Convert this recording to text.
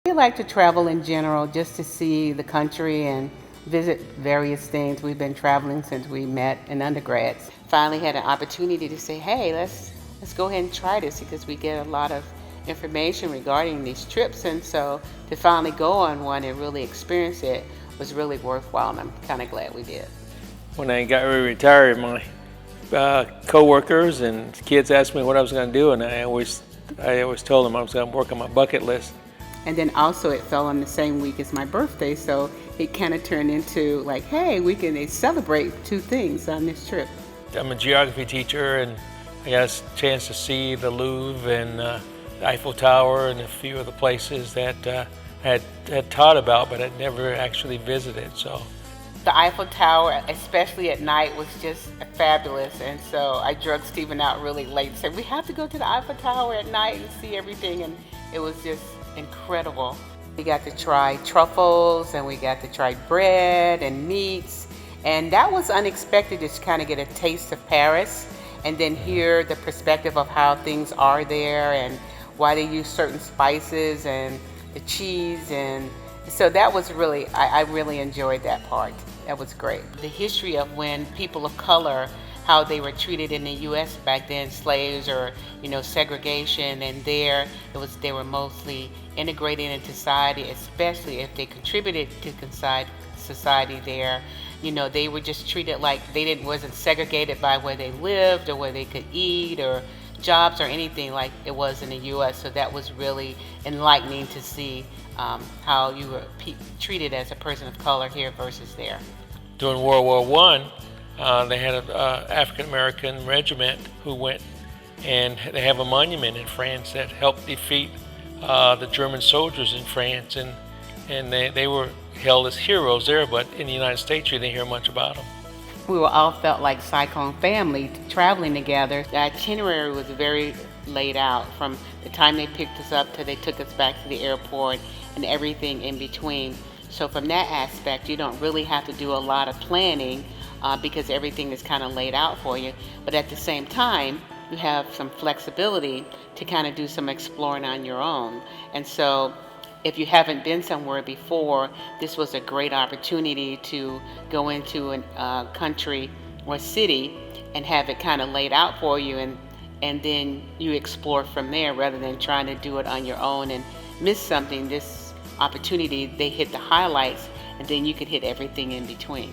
We like to travel in general just to see the country and visit various things. We've been traveling since we met in undergrads. Finally had an opportunity to say, hey, let's go ahead and try this because we get a lot of information regarding these trips, and so to finally go on one and really experience it was really worthwhile, and I'm kind of glad we did. When I got retired, my co-workers and kids asked me what I was going to do, and I always told them I was going to work on my bucket list. And then also it fell on the same week as my birthday, so it kind of turned into like, hey, we can celebrate two things on this trip. I'm a geography teacher, and I got a chance to see the Louvre and the Eiffel Tower and a few of the places that I had taught about, but I'd never actually visited. So the Eiffel Tower, especially at night, was just fabulous, and so I drug Stephen out really late and said, we have to go to the Eiffel Tower at night and see everything, and it was just incredible. We got to try truffles, and we got to try bread and meats, and that was unexpected, just kind of get a taste of Paris and then hear the perspective of how things are there and why they use certain spices and the cheese, and so that was really, I really enjoyed that part. That was great. The history of when people of color, how they were treated in the U.S. back then, slaves or segregation, and there they were mostly integrated into society, especially if they contributed to society there. They were just treated like wasn't segregated by where they lived or where they could eat or jobs or anything like it was in the U.S. So that was really enlightening to see how you were treated as a person of color here versus there. During World War I, they had an African-American regiment who went, and they have a monument in France that helped defeat the German soldiers in France, and they were held as heroes there, but in the United States you didn't hear much about them. We were all felt like Cyclone family traveling together. The itinerary was very laid out from the time they picked us up till they took us back to the airport and everything in between. So from that aspect, you don't really have to do a lot of planning because everything is kind of laid out for you. But at the same time, you have some flexibility to kind of do some exploring on your own. And so if you haven't been somewhere before, this was a great opportunity to go into a country or city and have it kind of laid out for you, and then you explore from there rather than trying to do it on your own and miss something. This opportunity, they hit the highlights, and then you could hit everything in between.